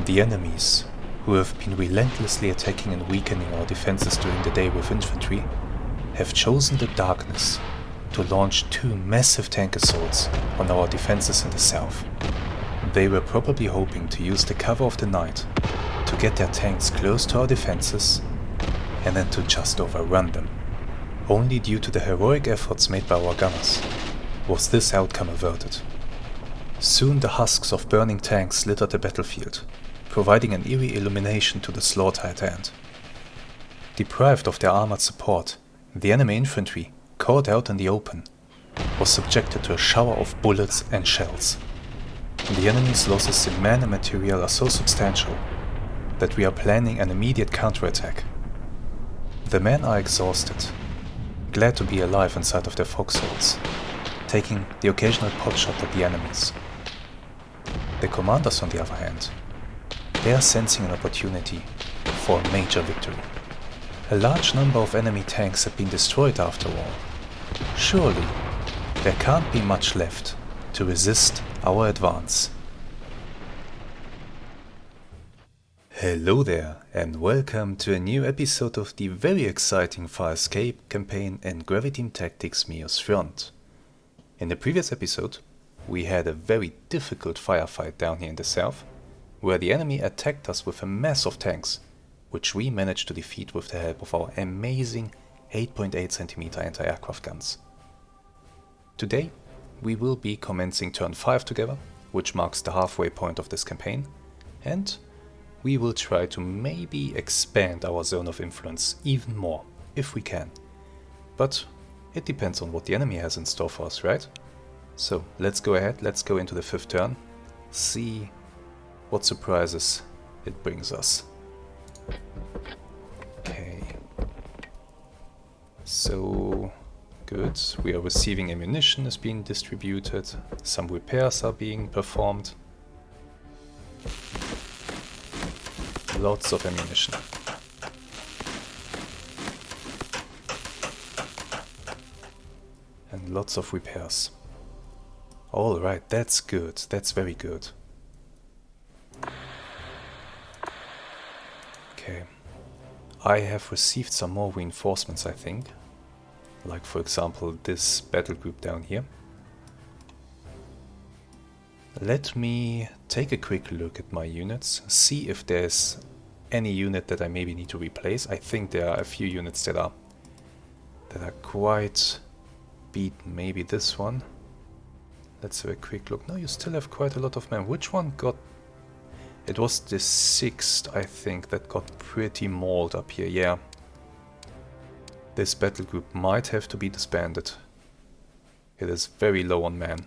The enemies, who have been relentlessly attacking and weakening our defenses during the day with infantry, have chosen the darkness to launch 2 massive tank assaults on our defenses in the south. They were probably hoping to use the cover of the night to get their tanks close to our defenses and then to just overrun them. Only due to the heroic efforts made by our gunners was this outcome averted. Soon the husks of burning tanks littered the battlefield, providing an eerie illumination to the slaughter at hand. Deprived of their armored support, the enemy infantry, caught out in the open, was subjected to a shower of bullets and shells. The enemy's losses in men and material are so substantial that we are planning an immediate counterattack. The men are exhausted, glad to be alive inside of their foxholes, taking the occasional potshot at the enemies. The commanders, on the other hand, they are sensing an opportunity for a major victory. A large number of enemy tanks have been destroyed after all. Surely, there can't be much left to resist our advance. Hello there, and welcome to a new episode of the very exciting Fire Escape campaign in Graviteam Tactics Mius-Front. In the previous episode, we had a very difficult firefight down here in the south, where the enemy attacked us with a mass of tanks, which we managed to defeat with the help of our amazing 8.8 cm anti-aircraft guns. Today, we will be commencing turn 5 together, which marks the halfway point of this campaign, and we will try to maybe expand our zone of influence even more, if we can. But it depends on what the enemy has in store for us, right? So let's go ahead, let's go into the 5th turn, see what surprises it brings us. Okay. So, good. We are receiving ammunition is being distributed. Some repairs are being performed. Lots of ammunition. And lots of repairs. Alright, that's good. That's very good. Okay. I have received some more reinforcements, I think. Like, for example, this battle group down here. Let me take a quick look at my units, see if there's any unit that I maybe need to replace. I think there are a few units that are quite beaten. Maybe this one. Let's have a quick look. No, you still have quite a lot of men. Which one got... It was the 6th, I think, that got pretty mauled up here, yeah. This battle group might have to be disbanded. It is very low on man.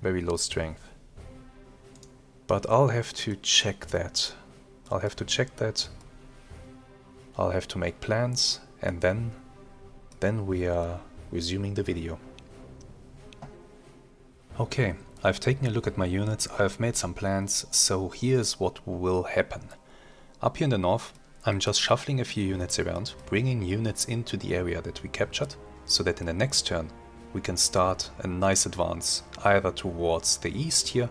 Very low strength. But I'll have to check that. I'll have to make plans, and then we are resuming the video. Okay, I've taken a look at my units, I've made some plans, so here's what will happen. Up here in the north, I'm just shuffling a few units around, bringing units into the area that we captured, so that in the next turn we can start a nice advance, either towards the east here,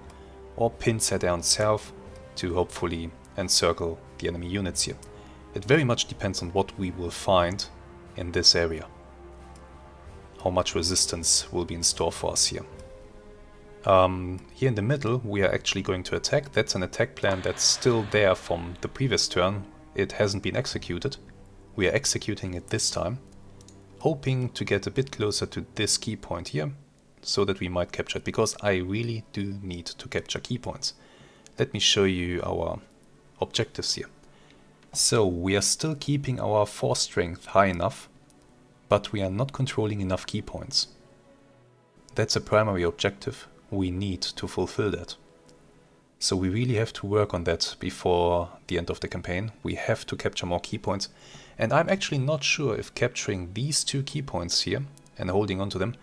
or pincer down south to hopefully encircle the enemy units here. It very much depends on what we will find in this area. How much resistance will be in store for us here. Here in the middle we are actually going to attack. That's an attack plan that's still there from the previous turn. It hasn't been executed. We are executing it this time, hoping to get a bit closer to this key point here, so that we might capture it, because I really do need to capture key points. Let me show you our objectives here. So we are still keeping our force strength high enough, but we are not controlling enough key points. That's a primary objective. We need to fulfill that. So we really have to work on that before the end of the campaign. We have to capture more key points. And I'm actually not sure if capturing these 2 key points here and holding on to them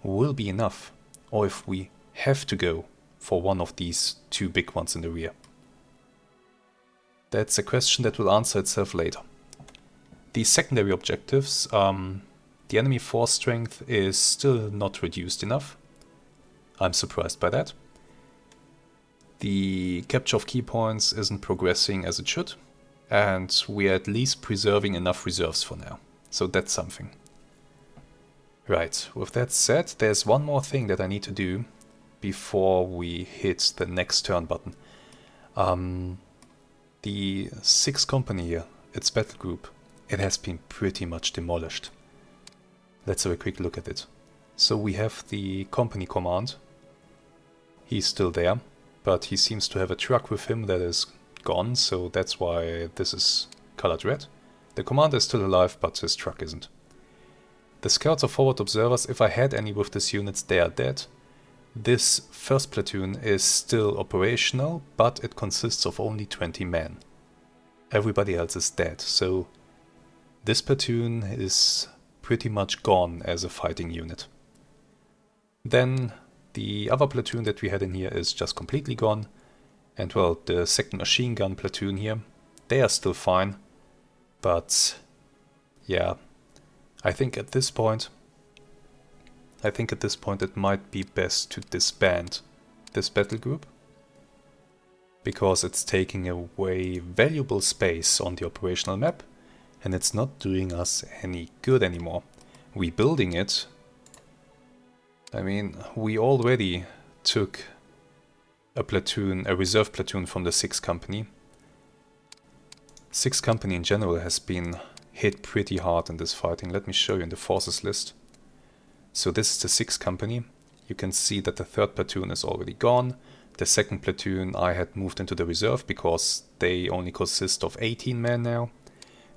will be enough, or if we have to go for one of these 2 big ones in the rear. That's a question that will answer itself later. The secondary objectives, the enemy force strength is still not reduced enough. I'm surprised by that. The capture of key points isn't progressing as it should, and we're at least preserving enough reserves for now. So that's something. Right, with that said, there's one more thing that I need to do before we hit the next turn button. The 6th company here, its battle group, it has been pretty much demolished. Let's have a quick look at it. So we have the company command. He's still there, but he seems to have a truck with him that is gone, so that's why this is colored red. The commander is still alive, but his truck isn't. The scouts or forward observers, if I had any with these units, they are dead. This first platoon is still operational, but it consists of only 20 men. Everybody else is dead, so this platoon is pretty much gone as a fighting unit. Then the other platoon that we had in here is just completely gone. And well, the 2nd machine gun platoon here, they are still fine. But yeah, I think at this point it might be best to disband this battle group, because it's taking away valuable space on the operational map and it's not doing us any good anymore. Rebuilding it, I mean, we already took a reserve platoon from the 6th company. 6th company in general has been hit pretty hard in this fighting. Let me show you in the forces list. So this is the 6th company. You can see that the 3rd platoon is already gone. The 2nd platoon I had moved into the reserve because they only consist of 18 men now.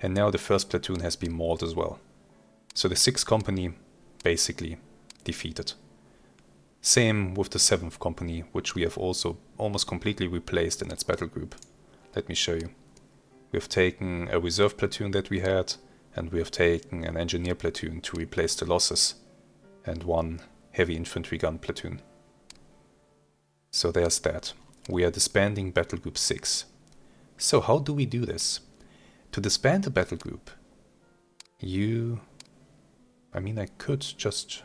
And now the 1st platoon has been mauled as well. So the 6th company basically defeated. Same with the 7th company, which we have also almost completely replaced in its battle group. Let me show you. We have taken a reserve platoon that we had, and we have taken an engineer platoon to replace the losses, and one heavy infantry gun platoon. So there's that. We are disbanding battle group 6. So how do we do this? To disband a battle group, I could just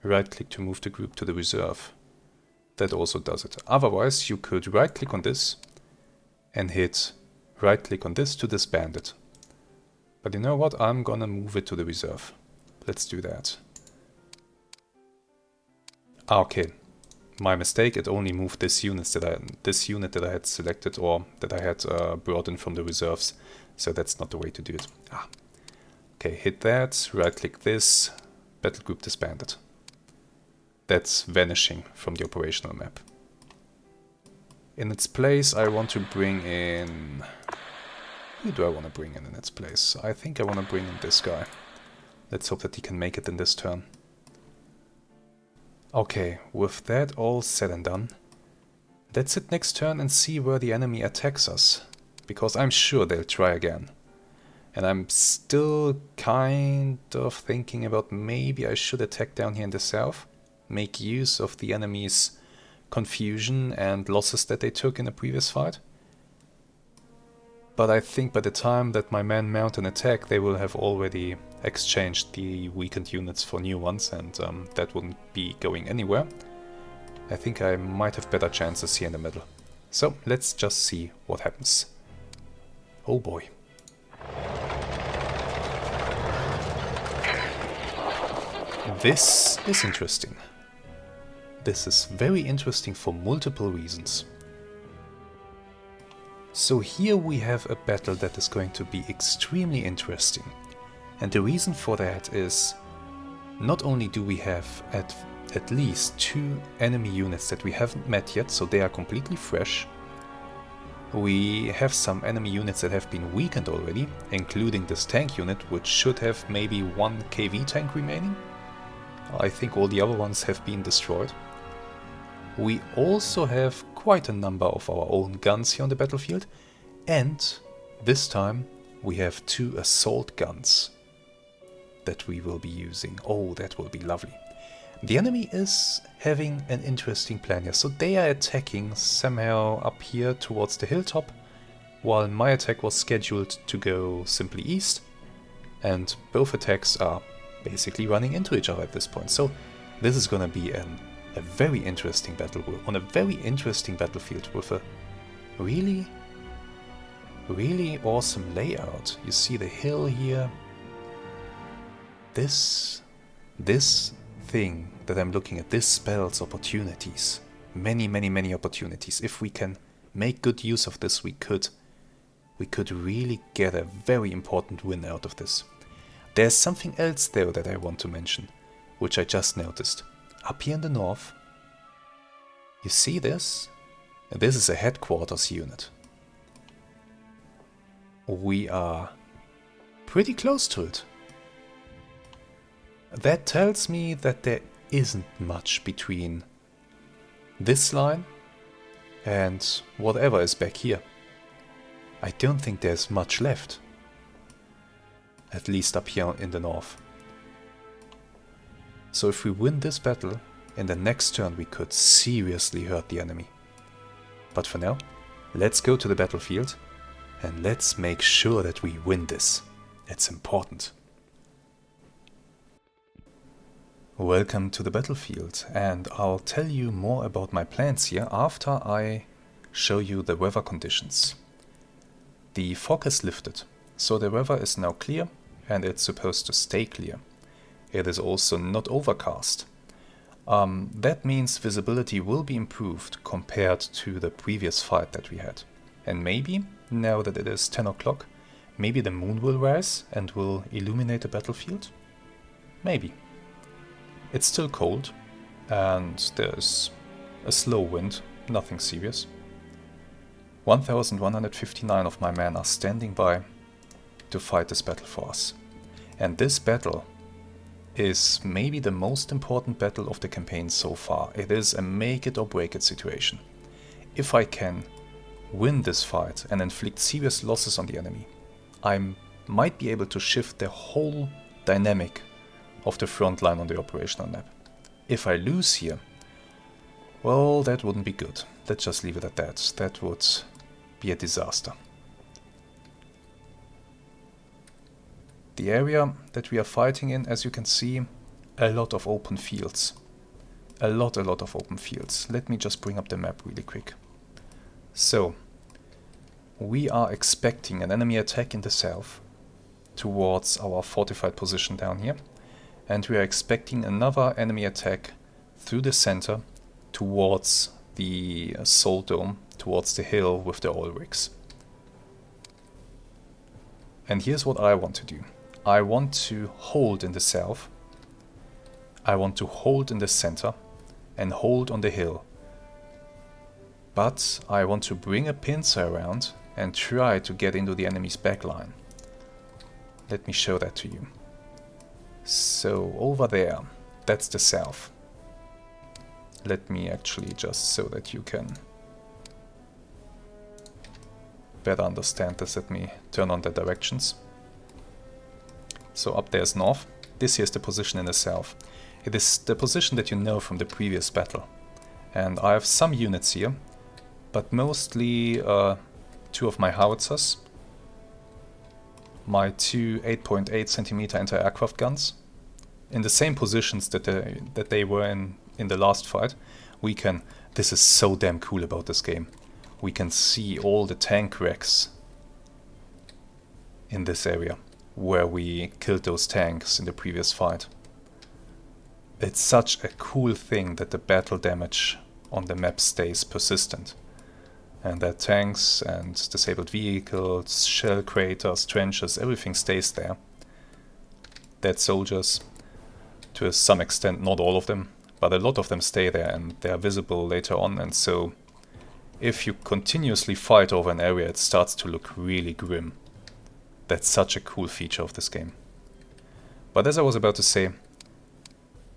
right-click to move the group to the reserve. That also does it. Otherwise, you could right-click on this and hit right-click on this to disband it. But you know what? I'm gonna move it to the reserve. Let's do that. Okay, my mistake. It only moved this unit that I had selected or that I had brought in from the reserves. So that's not the way to do it. Okay, hit that. Right-click this. Battle group disbanded. That's vanishing from the operational map. In its place, I want to bring in... Who do I want to bring in its place? I think I want to bring in this guy. Let's hope that he can make it in this turn. Okay, with that all said and done, let's hit next turn and see where the enemy attacks us. Because I'm sure they'll try again. And I'm still kind of thinking about maybe I should attack down here in the south. Make use of the enemy's confusion and losses that they took in the previous fight. But I think by the time that my men mount an attack, they will have already exchanged the weakened units for new ones, and that wouldn't be going anywhere. I think I might have better chances here in the middle. So let's just see what happens. Oh boy. This is interesting. This is very interesting for multiple reasons. So here we have a battle that is going to be extremely interesting. And the reason for that is, not only do we have at least 2 enemy units that we haven't met yet, so they are completely fresh. We have some enemy units that have been weakened already, including this tank unit, which should have maybe 1 KV tank remaining. I think all the other ones have been destroyed. We also have quite a number of our own guns here on the battlefield, and this time we have 2 assault guns that we will be using. Oh, that will be lovely. The enemy is having an interesting plan here, so they are attacking somehow up here towards the hilltop, while my attack was scheduled to go simply east, and both attacks are basically running into each other at this point. So this is gonna be an a very interesting battle on a very interesting battlefield with a really awesome layout. You see the hill here. This thing that I'm looking at, this spells opportunities. Many opportunities. If we can make good use of this, we could really get a very important win out of this. There's something else though that I want to mention, which I just noticed. Up here in the north, you see this? This is a headquarters unit. We are pretty close to it. That tells me that there isn't much between this line and whatever is back here. I don't think there's much left. At least up here in the north. So if we win this battle, in the next turn we could seriously hurt the enemy. But for now, let's go to the battlefield and let's make sure that we win this. It's important. Welcome to the battlefield, and I'll tell you more about my plans here after I show you the weather conditions. The fog has lifted, so the weather is now clear and it's supposed to stay clear. It is also not overcast. That means visibility will be improved compared to the previous fight that we had. And maybe, now that it is 10 o'clock, maybe the moon will rise and will illuminate the battlefield? Maybe. It's still cold, and there's a slow wind, nothing serious. 1159 of my men are standing by to fight this battle for us. And this battle is maybe the most important battle of the campaign so far. It is a make it or break it situation. If I can win this fight and inflict serious losses on the enemy, I might be able to shift the whole dynamic of the front line on the operational map. If I lose here, well, that wouldn't be good. Let's just leave it at that. That would be a disaster. The area that we are fighting in, as you can see, a lot of open fields. A lot of open fields. Let me just bring up the map really quick. So, we are expecting an enemy attack in the south towards our fortified position down here. And we are expecting another enemy attack through the center towards the assault dome, towards the hill with the oil rigs. And here's what I want to do. I want to hold in the south, I want to hold in the center and hold on the hill. But I want to bring a pincer around and try to get into the enemy's backline. Let me show that to you. So over there, that's the south. Let me actually just so that you can better understand this, let me turn on the directions. So up there is north. This here is the position in the south. It is the position that you know from the previous battle. And I have some units here, but mostly two of my howitzers, my two 8.8 centimeter anti-aircraft guns, in the same positions that they were in the last fight. We can, this is so damn cool about this game, we can see all the tank wrecks in this area where we killed those tanks in the previous fight. It's such a cool thing that the battle damage on the map stays persistent, and that tanks and disabled vehicles, shell craters, trenches, everything stays there. Dead soldiers, to some extent, not all of them, but a lot of them stay there and they are visible later on, and so if you continuously fight over an area it starts to look really grim. That's such a cool feature of this game. But as I was about to say,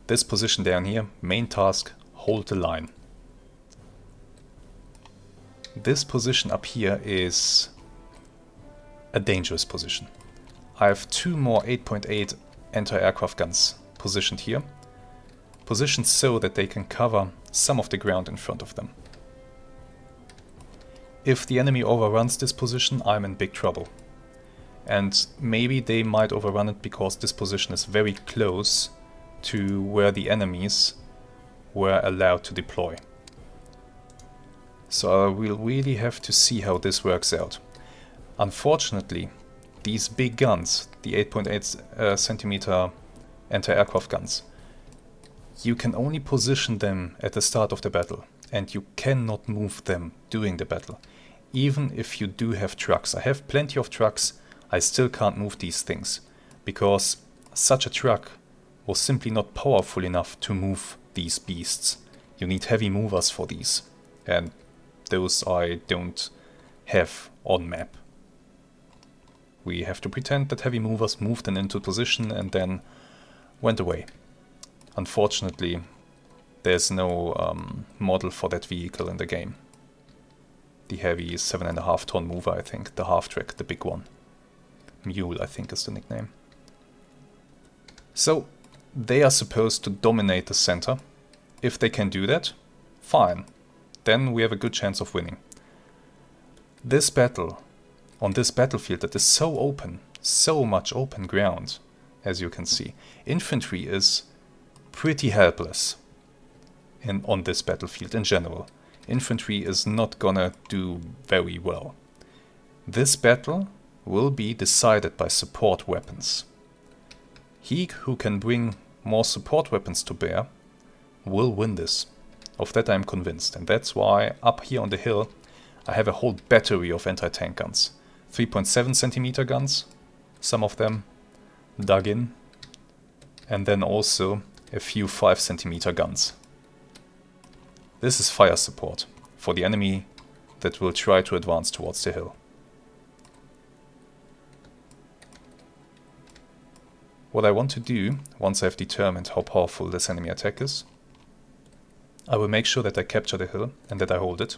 this position down here, main task, hold the line. This position up here is a dangerous position. I have two more 8.8 anti-aircraft guns positioned here, positioned so that they can cover some of the ground in front of them. If the enemy overruns this position, I'm in big trouble. And maybe they might overrun it because this position is very close to where the enemies were allowed to deploy. So we'll really have to see how this works out. Unfortunately, these big guns, the 8.8 centimeter anti-aircraft guns, you can only position them at the start of the battle, and you cannot move them during the battle. Even if you do have trucks. I have plenty of trucks, I still can't move these things, because such a truck was simply not powerful enough to move these beasts. You need heavy movers for these, and those I don't have on map. We have to pretend that heavy movers moved them into position and then went away. Unfortunately, there's no model for that vehicle in the game. The heavy 7.5 ton mover, I think, the half-track, the big one. Mule, I think, is the nickname. So, they are supposed to dominate the center. If they can do that, fine. Then we have a good chance of winning. This battle, on this battlefield that is so open, so much open ground, as you can see, infantry is pretty helpless on this battlefield in general. Infantry is not gonna do very well. This battle will be decided by support weapons. He who can bring more support weapons to bear will win this. Of that I'm convinced, and that's why up here on the hill I have a whole battery of anti-tank guns. 3.7 centimeter guns, some of them dug in, and then also a few 5 centimeter guns. This is fire support for the enemy that will try to advance towards the hill. What I want to do, once I've determined how powerful this enemy attack is, I will make sure that I capture the hill and that I hold it.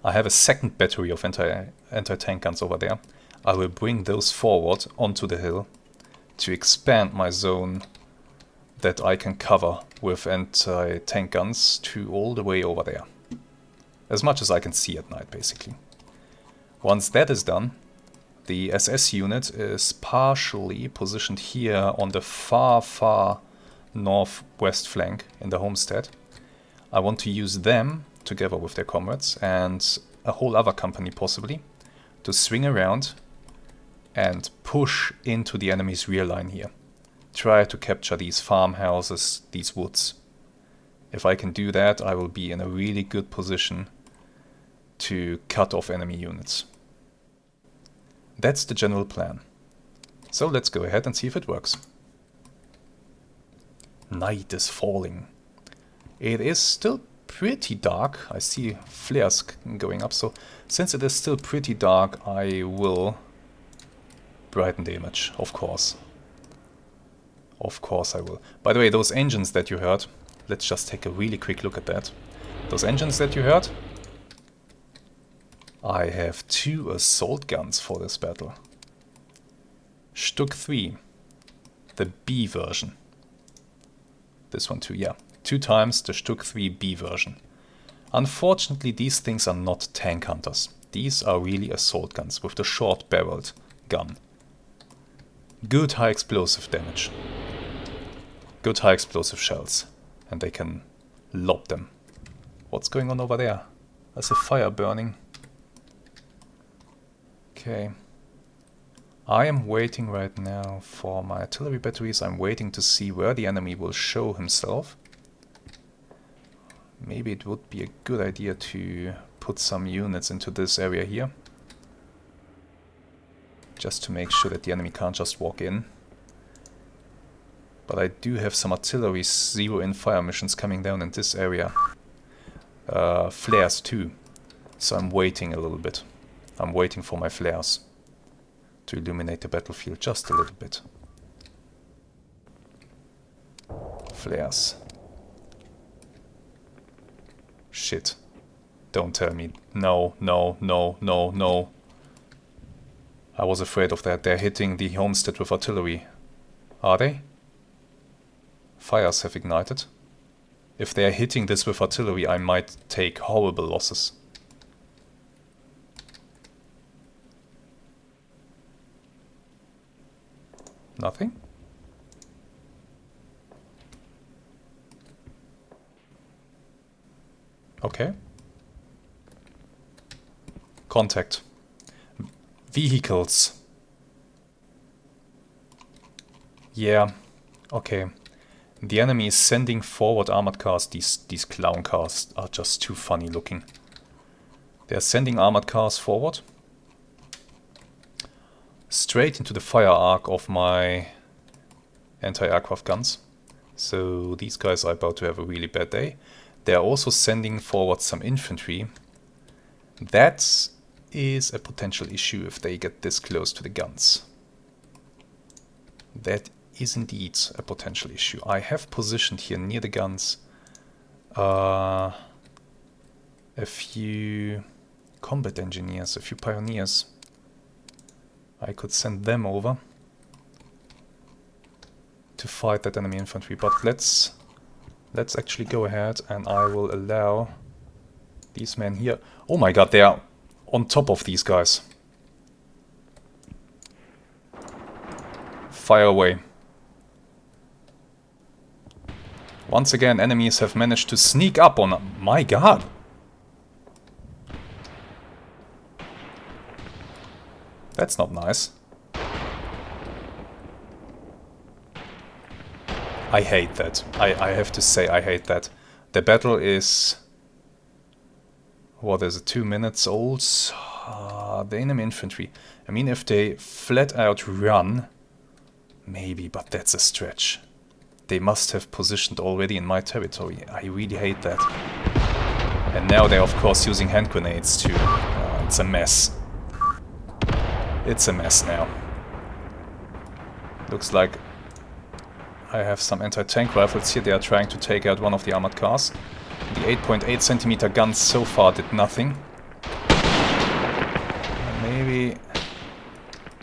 I have a second battery of anti-tank guns over there. I will bring those forward onto the hill to expand my zone that I can cover with anti-tank guns to all the way over there. As much as I can see at night, basically. Once that is done, the SS unit is partially positioned here on the far northwest flank in the homestead. I want to use them, together with their comrades, and a whole other company possibly, to swing around and push into the enemy's rear line here. Try to capture these farmhouses, these woods. If I can do that, I will be in a really good position to cut off enemy units. That's the general plan. So let's go ahead and see if it works. Night is falling. It is still pretty dark. I see flares going up, so since it is still pretty dark, I will brighten the image, of course. Of course I will. By the way, those engines that you heard, let's just take a really quick look at that. Those engines that you heard, I have 2 assault guns for this battle. Stück 3, the B version. This one too, yeah. 2 times the Stück 3 B version. Unfortunately, these things are not tank hunters. These are really assault guns with the short-barreled gun. Good high explosive damage. Good high explosive shells. And they can lob them. What's going on over there? There's a fire burning. Okay. I am waiting right now for my artillery batteries. I'm waiting to see where the enemy will show himself. Maybe it would be a good idea to put some units into this area here. Just to make sure that the enemy can't just walk in. But I do have some artillery zero-in fire missions coming down in this area. Flares too. So I'm waiting a little bit. I'm waiting for my flares to illuminate the battlefield just a little bit. Flares. Shit. Don't tell me. No, no, no, no, no. I was afraid of that. They're hitting the homestead with artillery. Are they? Fires have ignited. If they're hitting this with artillery, I might take horrible losses. Nothing? Okay. Contact. Vehicles. Yeah. Okay. The enemy is sending forward armored cars. These clown cars are just too funny looking. They are sending armored cars forward. Straight into the fire arc of my anti-aircraft guns. So these guys are about to have a really bad day. They are also sending forward some infantry. That is a potential issue if they get this close to the guns. That is indeed a potential issue. I have positioned here near the guns a few combat engineers, a few pioneers. I could send them over to fight that enemy infantry, but let's actually go ahead and I will allow these men here. Oh my god, they are on top of these guys. Fire away. Once again, enemies have managed to sneak up on... My god! That's not nice. I hate that. I have to say I hate that. The battle is... What is it? 2 minutes old? The enemy infantry. I mean, if they flat out run... Maybe, but that's a stretch. They must have positioned already in my territory. I really hate that. And now they're of course using hand grenades too. It's a mess. It's a mess now. Looks like I have some anti-tank rifles here. They are trying to take out one of the armored cars. The 8.8 centimeter guns so far did nothing. Maybe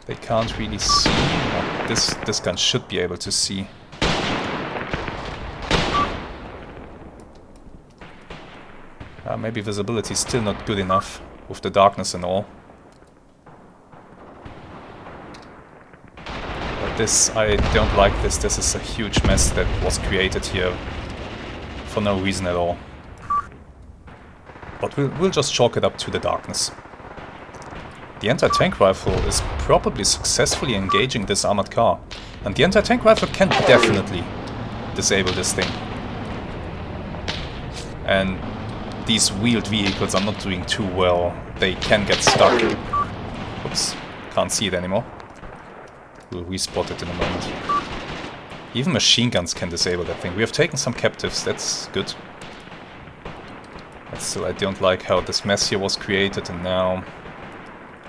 they can't really see. No, this gun should be able to see. Maybe visibility is still not good enough with the darkness and all. But this, I don't like this. This is a huge mess that was created here for no reason at all. But we'll just chalk it up to the darkness. The anti-tank rifle is probably successfully engaging this armored car. And the anti-tank rifle can definitely disable this thing. And these wheeled vehicles are not doing too well. They can get stuck. Oops, can't see it anymore. We'll respot it in a moment. Even machine guns can disable that thing. We have taken some captives, that's good. But still, I don't like how this mess here was created, and now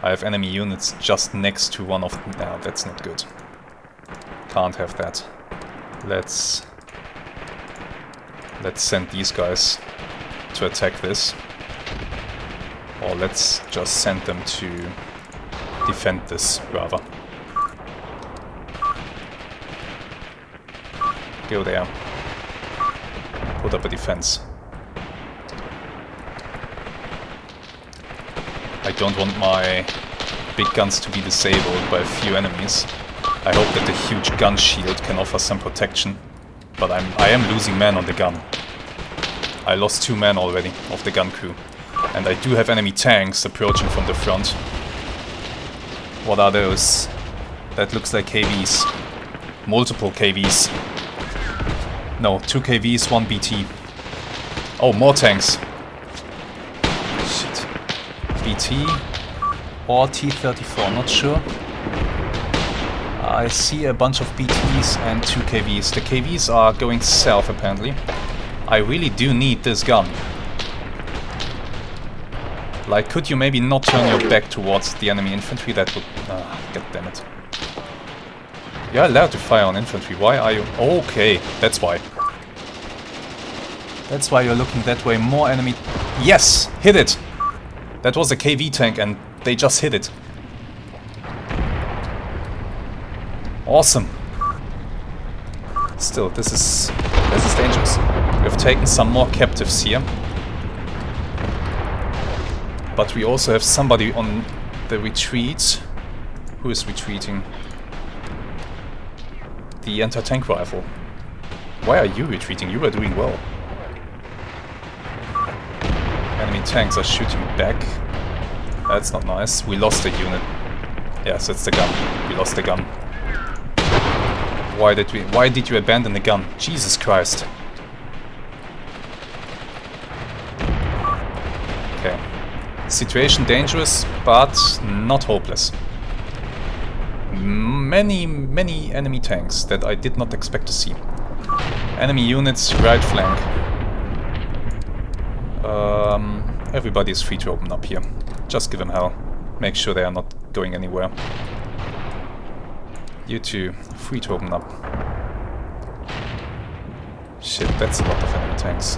I have enemy units just next to one of them. No, that's not good. Can't have that. Let's send these guys to attack this. Or let's just send them to defend this, rather. Go there. Put up a defense. I don't want my big guns to be disabled by a few enemies. I hope that the huge gun shield can offer some protection. But I am losing men on the gun. I lost 2 men already of the gun crew. And I do have enemy tanks approaching from the front. What are those? That looks like KVs. Multiple KVs. No, 2 KVs, 1 BT. Oh, more tanks. Shit. BT or T-34, not sure. I see a bunch of BTs and 2 KVs. The KVs are going south apparently. I really do need this gun. Like, could you maybe not turn your back towards the enemy infantry? That would... God damn it. You're allowed to fire on infantry. Why are you... Okay, that's why. That's why you're looking that way. More enemy... Yes! Hit it! That was a KV tank and they just hit it. Awesome. Still, this is dangerous. We have taken some more captives here. But we also have somebody on the retreat. Who is retreating? The anti-tank rifle. Why are you retreating? You were doing well. enemy tanks are shooting back. That's not nice. We lost a unit. Yes, it's the gun. We lost the gun. Why did you abandon the gun? Jesus Christ. Okay. Situation dangerous, but not hopeless. Many enemy tanks that I did not expect to see. Enemy units, right flank. Everybody is free to open up here. Just give them hell. Make sure they are not going anywhere. You two, free to open up. Shit, that's a lot of enemy tanks.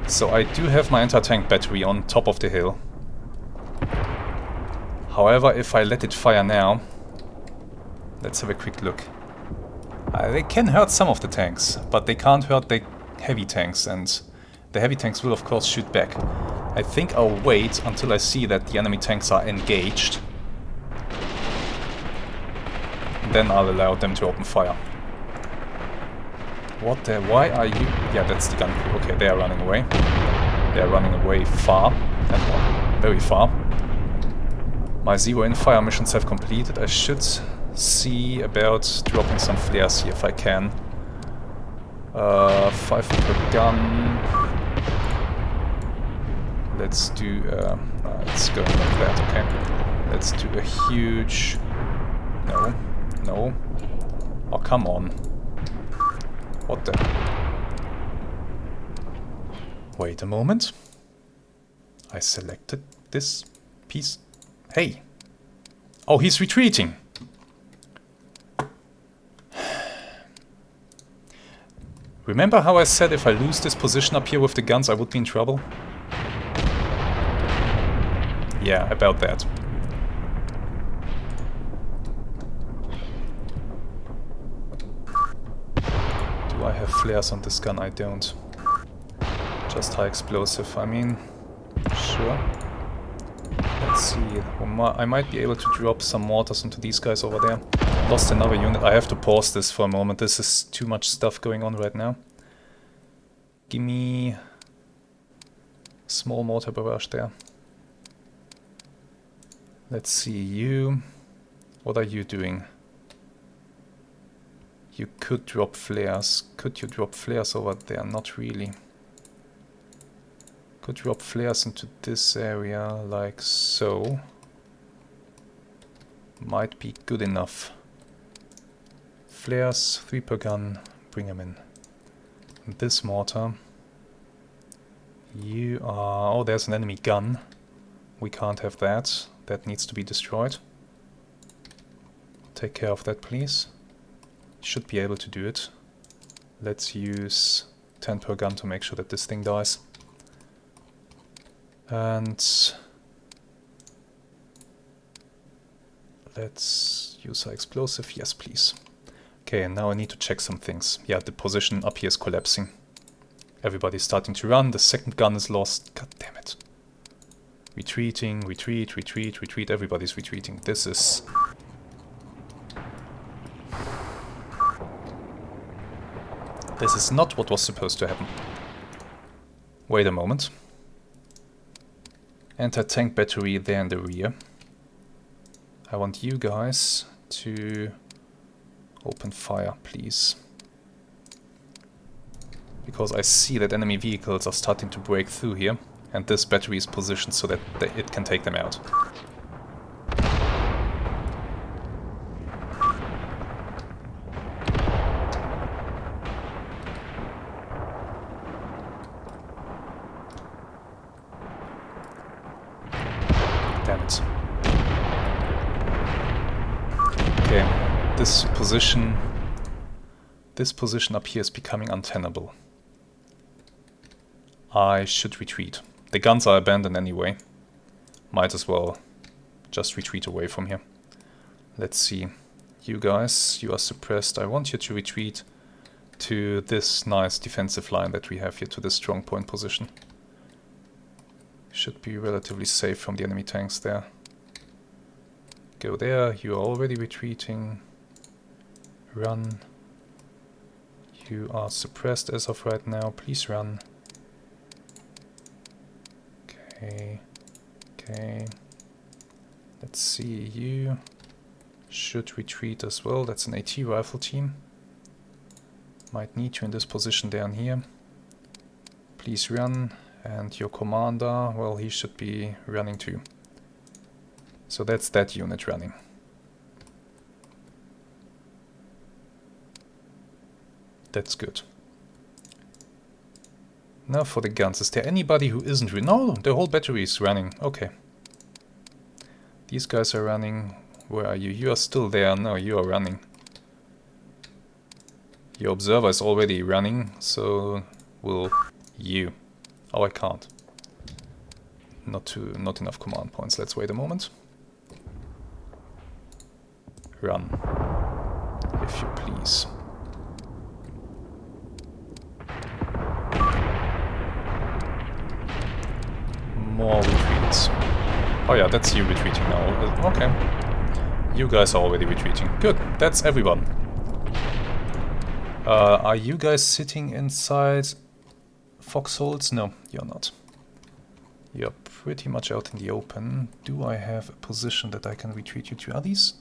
So I do have my anti-tank battery on top of the hill. However, if I let it fire now... Let's have a quick look. They can hurt some of the tanks, but they can't hurt the heavy tanks, and the heavy tanks will of course shoot back. I think I'll wait until I see that the enemy tanks are engaged. Then I'll allow them to open fire. What the... why are you... Yeah, that's the gun crew. Okay, they are running away. They are running away far. And very far. My zero-in fire missions have completed. I should see about dropping some flares here if I can. 5 per gun. Let's do... it's going like that, okay. Let's do a huge... No. No. Oh, come on. What the... Wait a moment. I selected this piece. Hey! Oh, he's retreating! Remember how I said if I lose this position up here with the guns I would be in trouble? Yeah, about that. Do I have flares on this gun? I don't. Just high explosive. I mean, sure. Let's see. I might be able to drop some mortars into these guys over there. Lost another unit. I have to pause this for a moment. This is too much stuff going on right now. Give me a small mortar barrage there. Let's see, you... What are you doing? You could drop flares. Could you drop flares over there? Not really. Could drop flares into this area, like so. Might be good enough. Flares, 3 per gun, bring them in. And this mortar. You are... Oh, there's an enemy gun. We can't have that. That needs to be destroyed. Take care of that, please. Should be able to do it. Let's use 10 per gun to make sure that this thing dies. And let's use our explosive. Yes, please. Okay, and now I need to check some things. Yeah, the position up here is collapsing. Everybody's starting to run. The second gun is lost. God damn it. Retreating, retreat, retreat, retreat. Everybody's retreating. This is... This is not what was supposed to happen. Wait a moment. Anti-tank battery there in the rear. I want you guys to open fire, please. Because I see that enemy vehicles are starting to break through here. And this battery is positioned so that it can take them out. Damn it. Okay, this position up here is becoming untenable. I should retreat. The guns are abandoned anyway. Might as well just retreat away from here. Let's see. You guys, you are suppressed. I want you to retreat to this nice defensive line that we have here, to this strong point position. Should be relatively safe from the enemy tanks there. Go there. You are already retreating. Run. You are suppressed as of right now. Please run. Okay. Okay. Let's see, you should retreat as well. That's an AT rifle team. Might need you in this position down here. Please run. And your commander, well, he should be running too. So that's that unit running. That's good. Now for the guns. Is there anybody who isn't running? No, the whole battery is running. Okay. These guys are running. Where are you? You are still there. No, you are running. Your observer is already running, so will you. Oh, I can't. Not enough command points. Let's wait a moment. Run, if you please. More retreats. Oh yeah, that's you retreating now. Okay. You guys are already retreating. Good, that's everyone. Are you guys sitting inside foxholes? No, you're not. You're pretty much out in the open. Do I have a position that I can retreat you to? Are these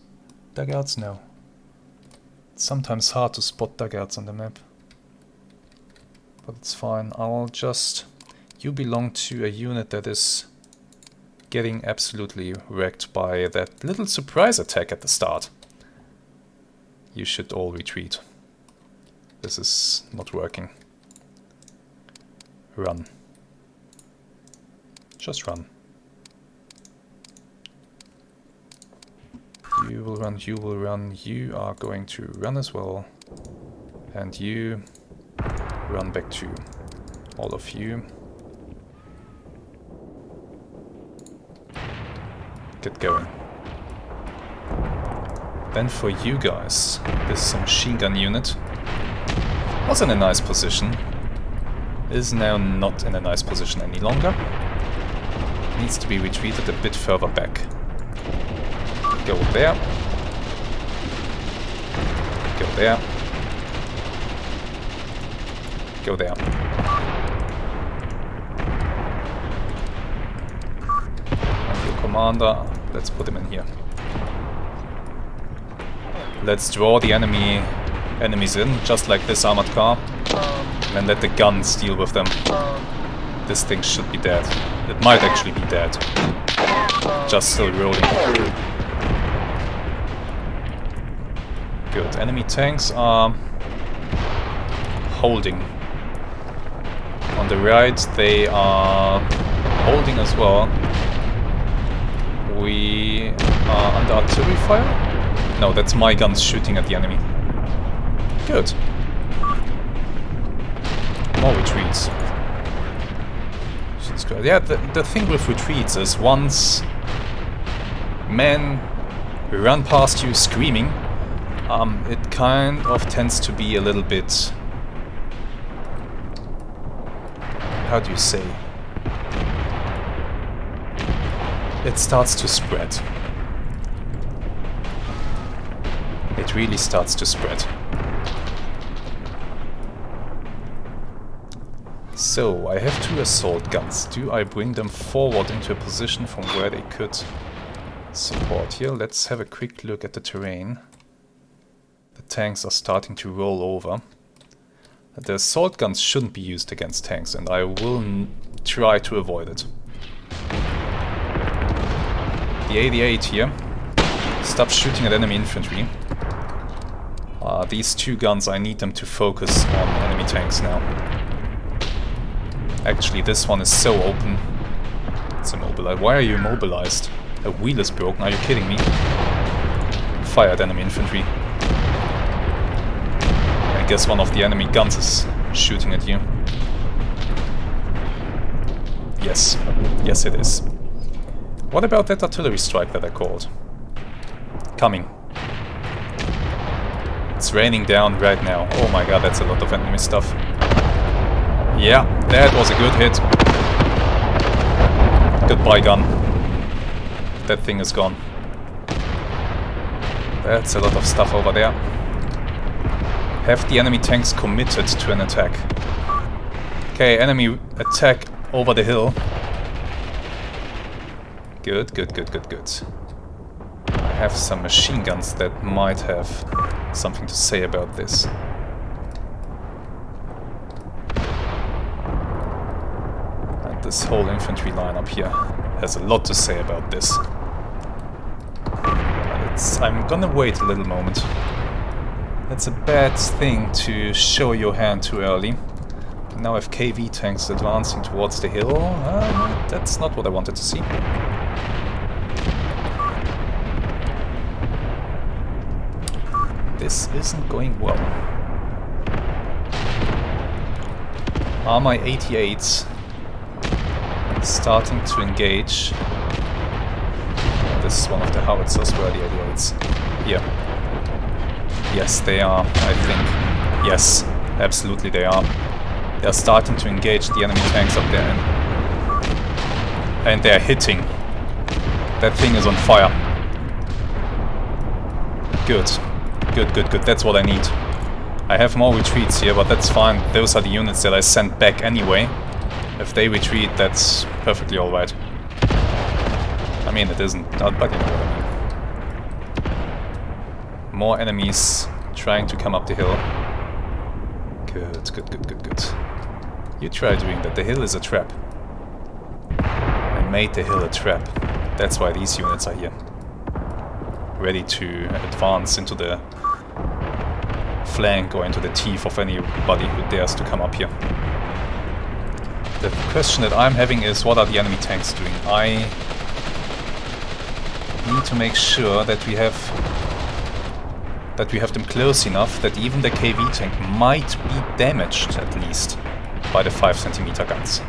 dugouts? No. It's sometimes hard to spot dugouts on the map. But it's fine. I'll just... You belong to a unit that is getting absolutely wrecked by that little surprise attack at the start. You should all retreat. This is not working. Run. Just run. You will run, you will run, you are going to run as well. And you run back too. All of you. Get going. Then for you guys, this is a machine gun unit. Was in a nice position. Is now not in a nice position any longer. Needs to be retreated a bit further back. Go there. Go there. Go there. And your commander, let's put him in here. Let's draw the enemies in, just like this armored car. And then let the guns deal with them. This thing should be dead. It might actually be dead. Just still rolling. Good. Enemy tanks are holding. On the right they are holding as well. We are under artillery fire? No, that's my guns shooting at the enemy. Good. More retreats. Yeah, the thing with retreats is once men run past you screaming, it kind of tends to be a little bit... How do you say? It starts to spread. It really starts to spread. So, I have 2 assault guns. Do I bring them forward into a position from where they could support? Here, let's have a quick look at the terrain. The tanks are starting to roll over. The assault guns shouldn't be used against tanks, and I will try to avoid it. The 88 here. Stop shooting at enemy infantry. These 2 guns, I need them to focus on enemy tanks now. Actually, this one is so open. It's immobilized. Why are you immobilized? A wheel is broken. Are you kidding me? Fire at enemy infantry. I guess one of the enemy guns is shooting at you. Yes. Yes, it is. What about that artillery strike that I called? Coming. It's raining down right now. Oh my god, that's a lot of enemy stuff. Yeah, that was a good hit. Goodbye, gun. That thing is gone. That's a lot of stuff over there. Have the enemy tanks committed to an attack. Okay, enemy attack over the hill. Good, good, good, good, good. I have some machine guns that might have something to say about this. And this whole infantry line up here has a lot to say about this. But I'm gonna wait a little moment. That's a bad thing to show your hand too early. Now I have KV tanks advancing towards the hill. That's not what I wanted to see. This isn't going well. Are my 88s starting to engage? This is one of the howitzers. Where are the 88s? Here. Yes, they are, I think. Yes, absolutely they are. They're starting to engage the enemy tanks up there. And they're hitting. That thing is on fire. Good. Good, good, good. That's what I need. I have more retreats here, but that's fine. Those are the units that I sent back anyway. If they retreat, that's perfectly alright. I mean, it isn't, but you know what I mean. More enemies trying to come up the hill. Good, good, good, good, good. You try doing that. The hill is a trap. I made the hill a trap. That's why these units are here. Ready to advance into the flank or into the teeth of anybody who dares to come up here. The question that I'm having is, what are the enemy tanks doing? I need to make sure that we have them close enough that even the KV tank might be damaged, at least, by the 5cm guns.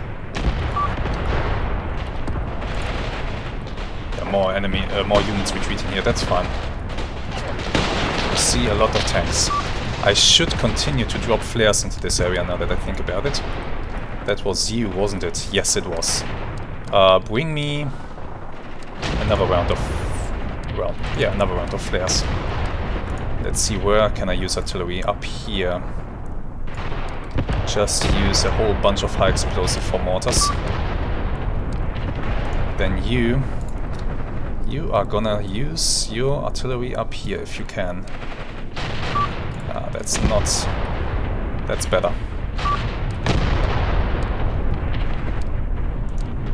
Yeah, more units retreating here, that's fine. See a lot of tanks. I should continue to drop flares into this area now that I think about it. That was you, wasn't it? Yes, it was. Bring me another round of... well, yeah, another round of flares. Let's see, where can I use artillery? Up here. Just use a whole bunch of high explosive for mortars. Then you are gonna use your artillery up here if you can. That's not... that's better.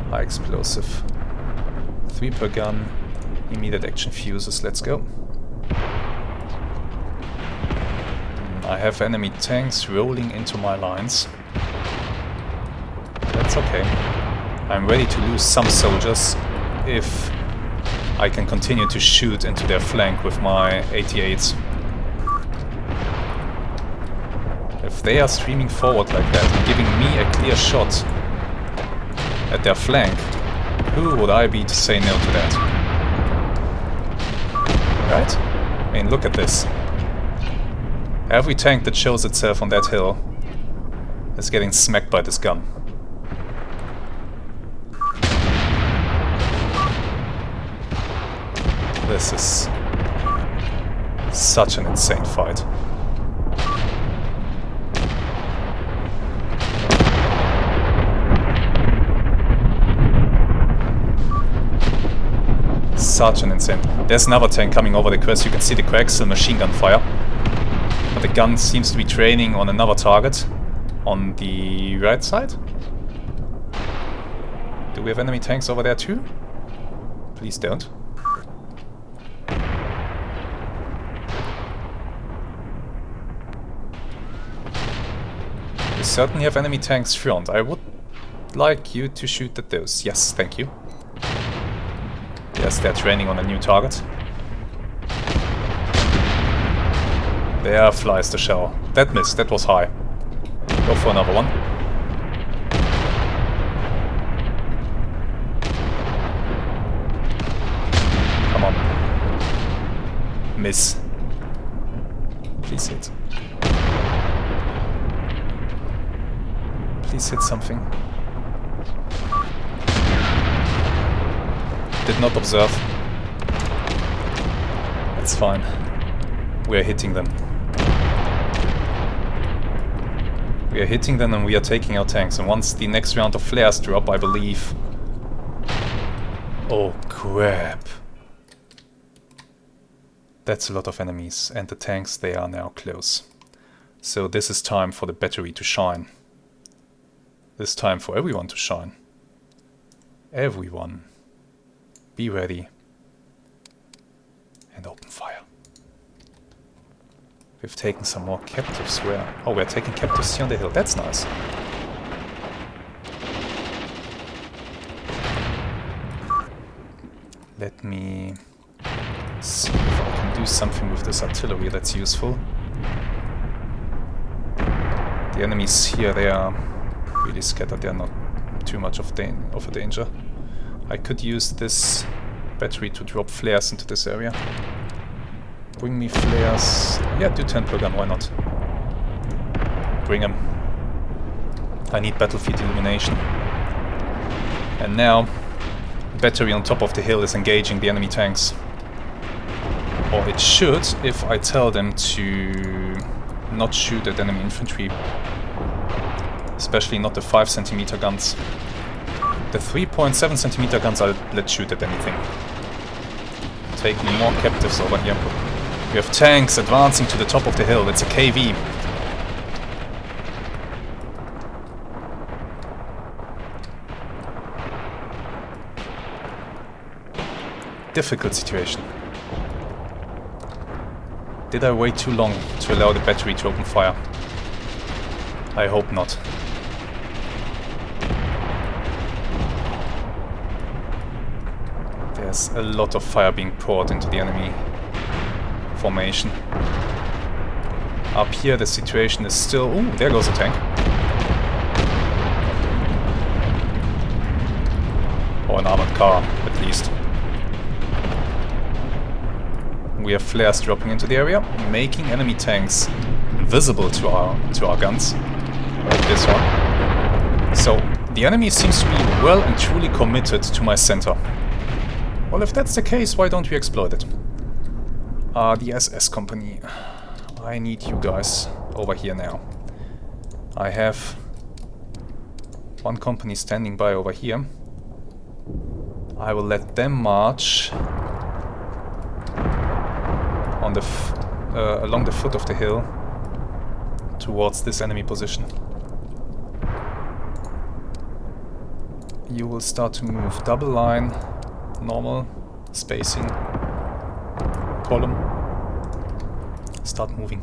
High explosive. 3 per gun. Immediate action fuses, let's go. I have enemy tanks rolling into my lines. That's okay. I'm ready to lose some soldiers if I can continue to shoot into their flank with my 88s. If they are streaming forward like that and giving me a clear shot at their flank, who would I be to say no to that? Right? I mean, look at this. Every tank that shows itself on that hill is getting smacked by this gun. This is such an insane fight. Such an insane... There's another tank coming over the crest. You can see the coaxial machine gun fire. But the gun seems to be training on another target. On the right side? Do we have enemy tanks over there too? Please don't. We certainly have enemy tanks front. I would like you to shoot at those. Yes, thank you. Yes, they're training on a new target. There flies the shell. That missed, that was high. Go for another one. Come on. Miss. Please hit. Please hit something. Did not observe. It's fine. We're hitting them. We are hitting them and we are taking our tanks. And once the next round of flares drop, I believe Oh crap. That's a lot of enemies, and the tanks, they are now close. So this is time for the battery to shine. This is time for everyone to shine. Everyone. Be ready. And open fire. We've taken some more captives. Where? Oh, we're taking captives here on the hill. That's nice. Let me see if I can do something with this artillery that's useful. The enemies here, they are really scattered. They are not too much of a danger. I could use this battery to drop flares into this area. Bring me flares. Yeah, do 10 per gun, why not? Bring them. I need battlefield illumination. And now, battery on top of the hill is engaging the enemy tanks. Or it should, if I tell them to not shoot at enemy infantry. Especially not the 5 cm guns. The 3.7 cm guns I'll let shoot at anything. Taking more captives over here. We have tanks advancing to the top of the hill. It's a KV. Difficult situation. Did I wait too long to allow the battery to open fire? I hope not. There's a lot of fire being poured into the enemy formation. Up here the situation is still... Ooh, there goes a tank. Or an armored car, at least. We have flares dropping into the area, making enemy tanks visible to our guns. Like this one. So, the enemy seems to be well and truly committed to my center. Well, if that's the case, why don't we exploit it? The SS company. I need you guys over here now. I have one company standing by over here. I will let them march on the along the foot of the hill towards this enemy position. You will start to move double line, normal, spacing, column. Start moving.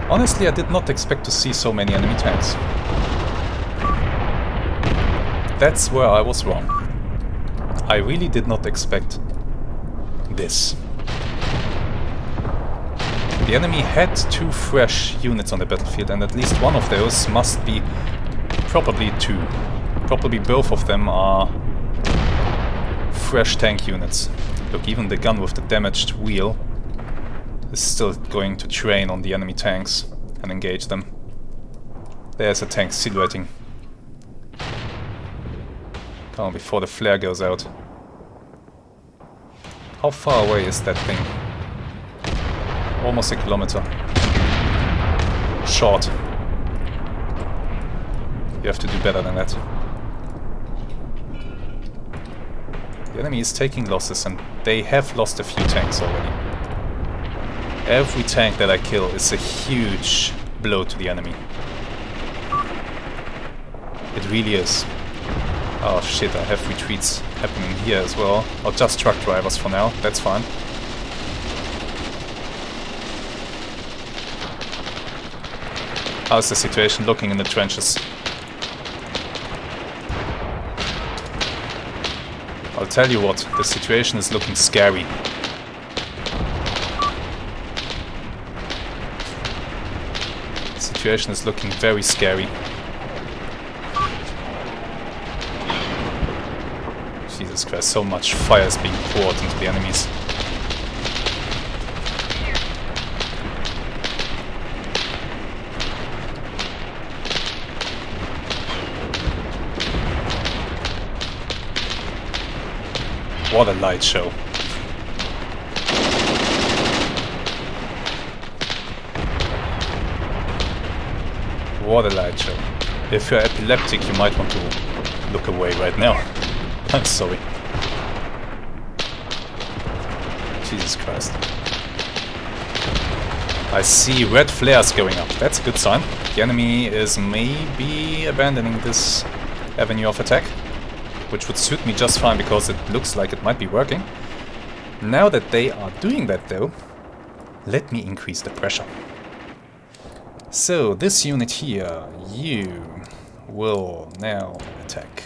Honestly, I did not expect to see so many enemy tanks. That's where I was wrong. I really did not expect this. The enemy had 2 fresh units on the battlefield, and at least one of those must be probably 2. Probably both of them are fresh tank units. Look, even the gun with the damaged wheel is still going to train on the enemy tanks and engage them. There's a tank silhouetting. Come on, before the flare goes out. How far away is that thing? Almost a kilometer. Short. You have to do better than that. The enemy is taking losses, and they have lost a few tanks already. Every tank that I kill is a huge blow to the enemy. It really is. Oh shit, I have retreats happening here as well. Or just truck drivers for now, that's fine. How's the situation looking in the trenches? I'll tell you what, the situation is looking scary. The situation is looking very scary. Jesus Christ, so much fire is being poured into the enemies. What a light show. What a light show. If you're epileptic, you might want to look away right now. I'm sorry. Jesus Christ. I see red flares going up. That's a good sign. The enemy is maybe abandoning this avenue of attack, which would suit me just fine because it looks like it might be working. Now that they are doing that though, let me increase the pressure. So this unit here, you will now attack.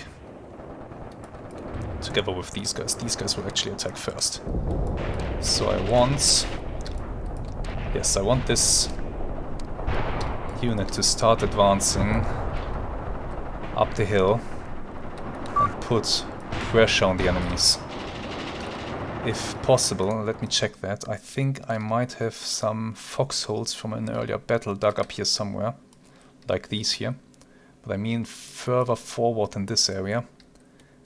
Together with these guys. These guys will actually attack first. So I want... Yes, I want this unit to start advancing up the hill and put pressure on the enemies. If possible, let me check that. I think I might have some foxholes from an earlier battle dug up here somewhere, like these here. But I mean further forward in this area.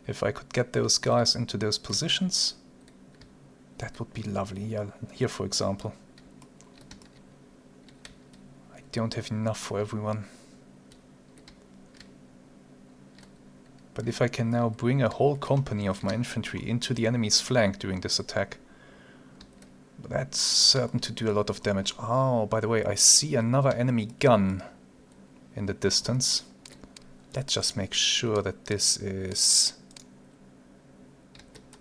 If I could get those guys into those positions, that would be lovely. Yeah, here for example. I don't have enough for everyone. But if I can now bring a whole company of my infantry into the enemy's flank during this attack, that's certain to do a lot of damage. Oh, by the way, I see another enemy gun in the distance. Let's just make sure that this is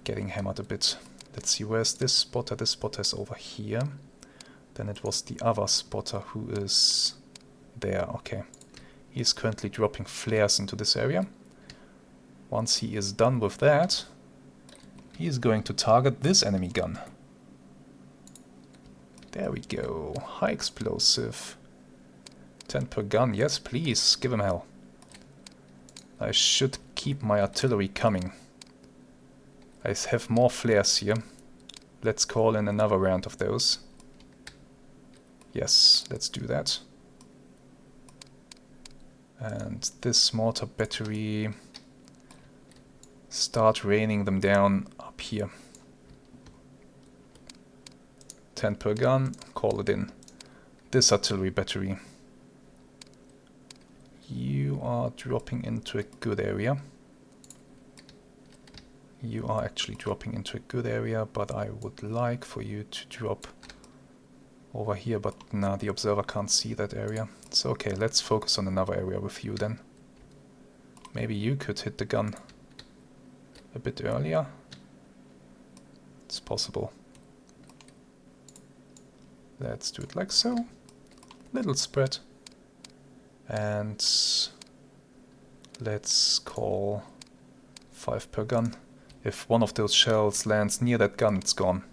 getting hammered a bit. Let's see, where's this spotter? This spotter is over here. Then it was the other spotter who is there. Okay. He is currently dropping flares into this area. Once he is done with that, he is going to target this enemy gun. There we go. High explosive. 10 per gun. Yes, please. Give him hell. I should keep my artillery coming. I have more flares here. Let's call in another round of those. Yes, let's do that. And this mortar battery... Start raining them down up here. 10 per gun, call it in. This artillery battery. You are dropping into a good area. You are actually dropping into a good area, but I would like for you to drop over here, but nah, the observer can't see that area. So okay, let's focus on another area with you then. Maybe you could hit the gun a bit earlier. It's possible. Let's do it like so. Little spread. And let's call 5 per gun. If one of those shells lands near that gun, it's gone.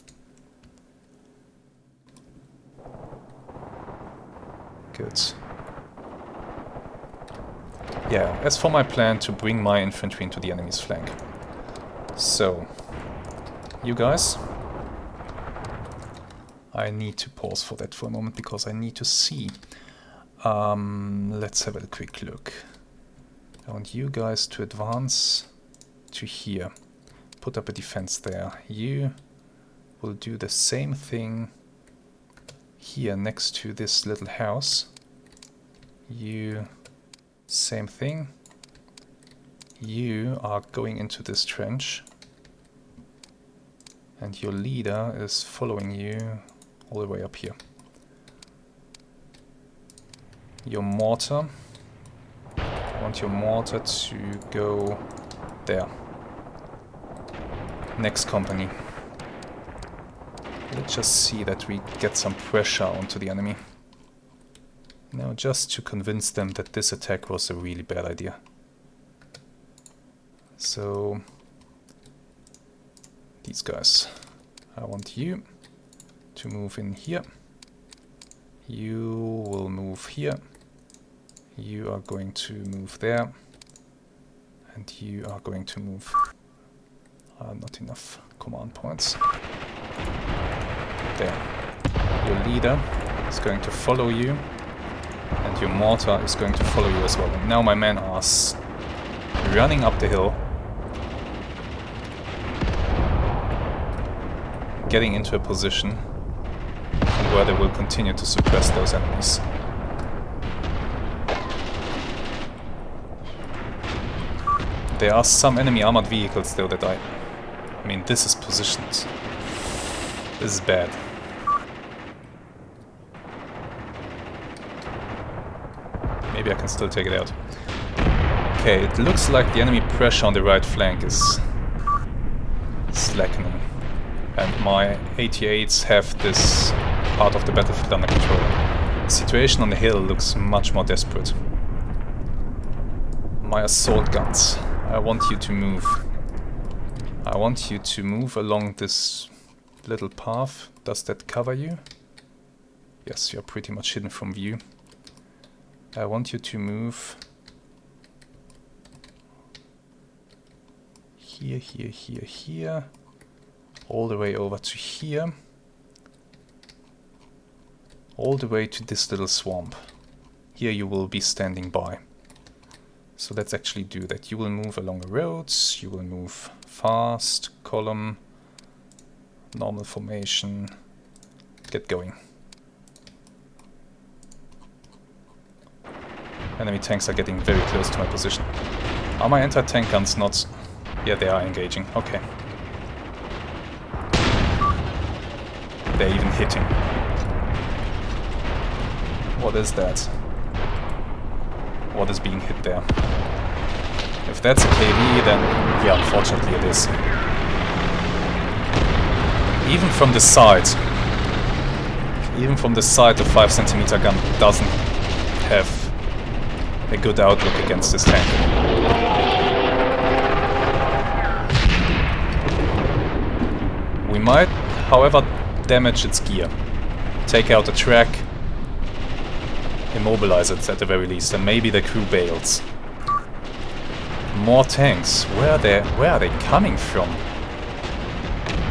Good. Yeah, as for my plan to bring my infantry into the enemy's flank. So, you guys, I need to pause for that for a moment because I need to see. Let's have a quick look. I want you guys to advance to here. Put up a defense there. You will do the same thing here next to this little house. You, same thing. You are going into this trench. And your leader is following you all the way up here. Your mortar. I want your mortar to go there. Next company. Let's just see that we get some pressure onto the enemy. Now, just to convince them that this attack was a really bad idea. So, these guys. I want you to move in here. You will move here. You are going to move there. And you are going to move... not enough command points. There. Your leader is going to follow you. And your mortar is going to follow you as well. And now my men are running up the hill. Getting into a position where they will continue to suppress those enemies. There are some enemy armored vehicles though that I mean, this is positioned. This is bad. Maybe I can still take it out. Okay, it looks like the enemy pressure on the right flank is slackening. And my 88s have this part of the battlefield under control. The situation on the hill looks much more desperate. My assault guns. I want you to move. I want you to move along this little path. Does that cover you? Yes, you're pretty much hidden from view. I want you to move here, here, here, here, all the way over to here, all the way to this little swamp. Here you will be standing by. So let's actually do that. You will move along the roads, you will move fast, column, normal formation, get going. Enemy tanks are getting very close to my position. Are my anti-tank guns not... Yeah, they are engaging. Okay. They're even hitting. What is that? What is being hit there? If that's a KV, then yeah, unfortunately it is. Even from the side, the 5cm gun doesn't have a good outlook against this tank. We might, however, damage its gear, take out the track, immobilize it at the very least, and maybe the crew bails. More tanks. Where are they coming from?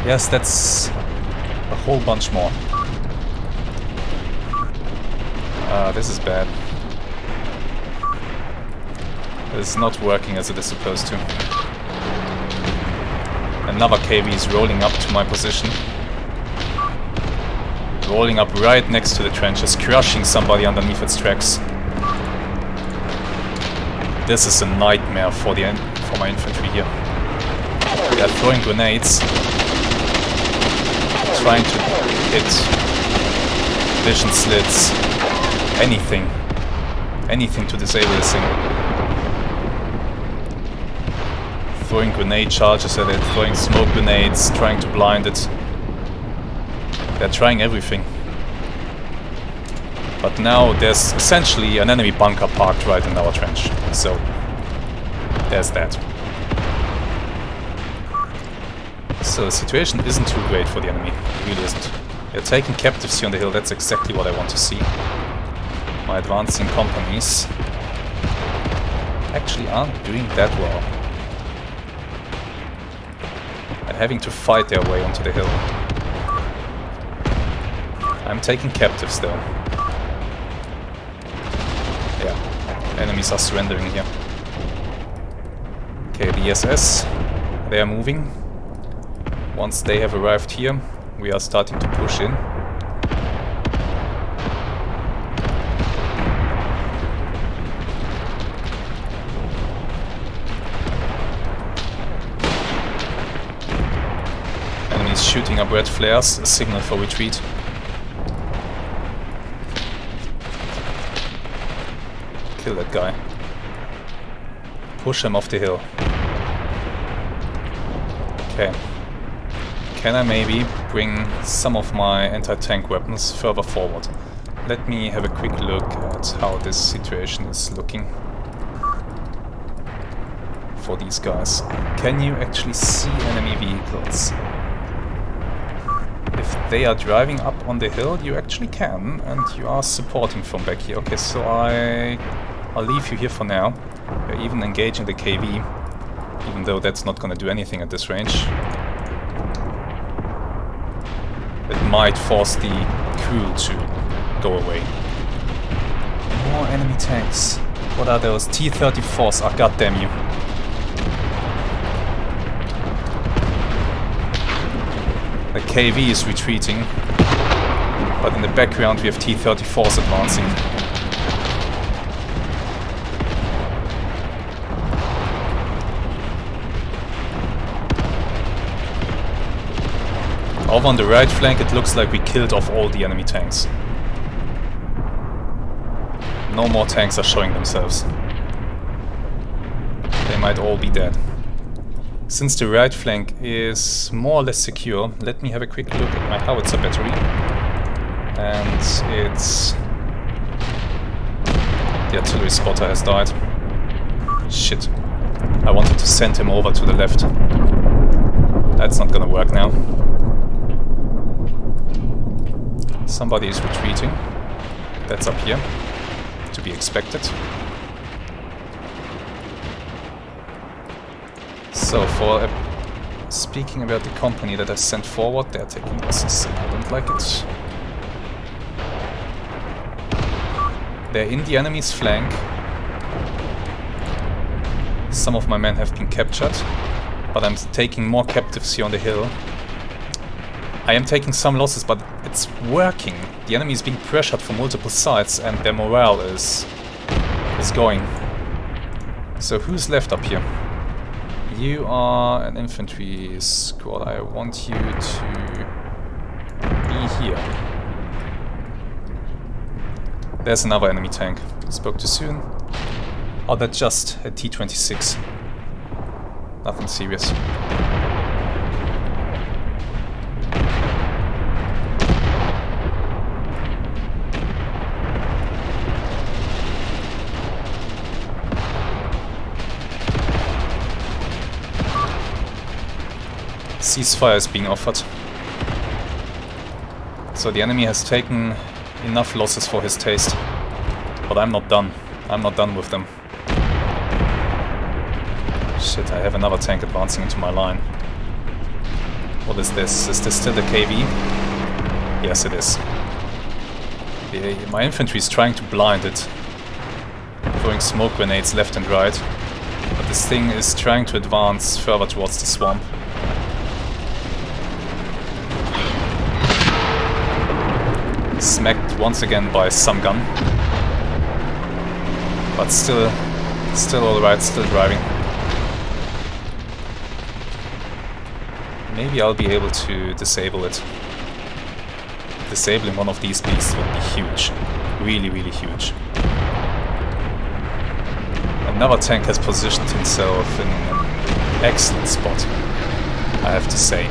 Yes, that's a whole bunch more. This is bad. This is not working as it is supposed to. Another KV is rolling up to my position. Rolling up right next to the trenches, crushing somebody underneath its tracks. This is a nightmare for my infantry here. They are throwing grenades, trying to hit vision slits, anything to disable this thing. Throwing grenade charges at it, throwing smoke grenades, trying to blind it. They're trying everything. But now there's essentially an enemy bunker parked right in our trench. So, there's that. So the situation isn't too great for the enemy. It really isn't. They're taking captives here on the hill, that's exactly what I want to see. My advancing companies actually aren't doing that well. And having to fight their way onto the hill. I'm taking captives though. Yeah, enemies are surrendering here. Okay, the SS, they are moving. Once they have arrived here, we are starting to push in. Enemies shooting up red flares, a signal for retreat. Kill that guy. Push him off the hill. Okay. Can I maybe bring some of my anti-tank weapons further forward? Let me have a quick look at how this situation is looking for these guys. Can you actually see enemy vehicles? If they are driving up on the hill, you actually can, and you are supporting from back here. Okay, so I'll leave you here for now. We're even engaging the KV, even though that's not gonna do anything at this range. It might force the crew to go away. More enemy tanks. What are those? T-34s. Ah, goddamn you. The KV is retreating, but in the background we have T-34s advancing. Over on the right flank, it looks like we killed off all the enemy tanks. No more tanks are showing themselves. They might all be dead. Since the right flank is more or less secure, let me have a quick look at my howitzer battery. And it's... the artillery spotter has died. Shit. I wanted to send him over to the left. That's not gonna work now. Somebody is retreating. That's up here. To be expected. So, speaking about the company that I sent forward, they're taking losses. I don't like it. They're in the enemy's flank. Some of my men have been captured, but I'm taking more captives here on the hill. I am taking some losses, but it's working. The enemy is being pressured from multiple sides and their morale is going. So who's left up here? You are an infantry squad. I want you to be here. There's another enemy tank. Spoke too soon. Oh, that's just a T-26. Nothing serious. Ceasefire is being offered. So the enemy has taken enough losses for his taste. But I'm not done. I'm not done with them. Shit, I have another tank advancing into my line. What is this? Is this still the KV? Yes, it is. My infantry is trying to blind it. Throwing smoke grenades left and right. But this thing is trying to advance further towards the swamp. Smacked once again by some gun. But still alright, still driving. Maybe I'll be able to disable it. Disabling one of these beasts would be huge. Really, really huge. Another tank has positioned himself in an excellent spot, I have to say.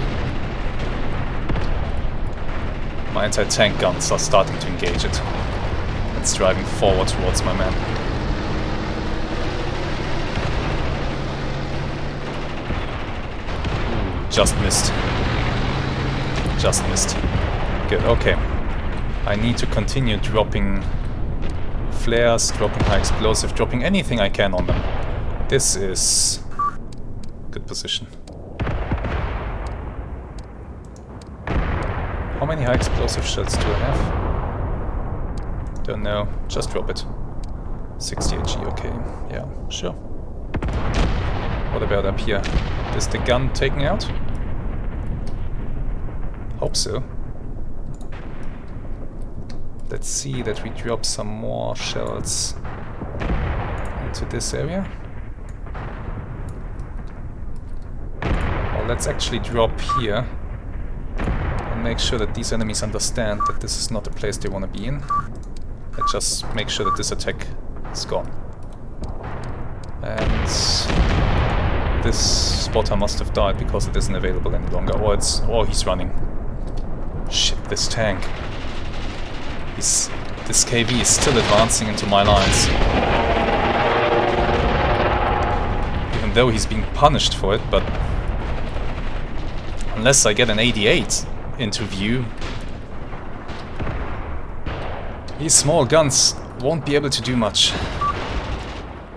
My anti-tank guns are starting to engage it. It's driving forward towards my man. Ooh, just missed. Just missed. Good, okay. I need to continue dropping flares, dropping high explosive, dropping anything I can on them. This is good position. How many high explosive shells do I have? Don't know. Just drop it. 60 HE, okay. Yeah, sure. What about up here? Is the gun taken out? Hope so. Let's see that we drop some more shells into this area. Well, let's actually drop here. Make sure that these enemies understand that this is not a place they want to be in. Let's just make sure that this attack is gone. And this spotter must have died because it isn't available any longer. Or he's running. Shit, this tank. This KV is still advancing into my lines. Even though he's being punished for it, but unless I get an 88 into view, these small guns won't be able to do much.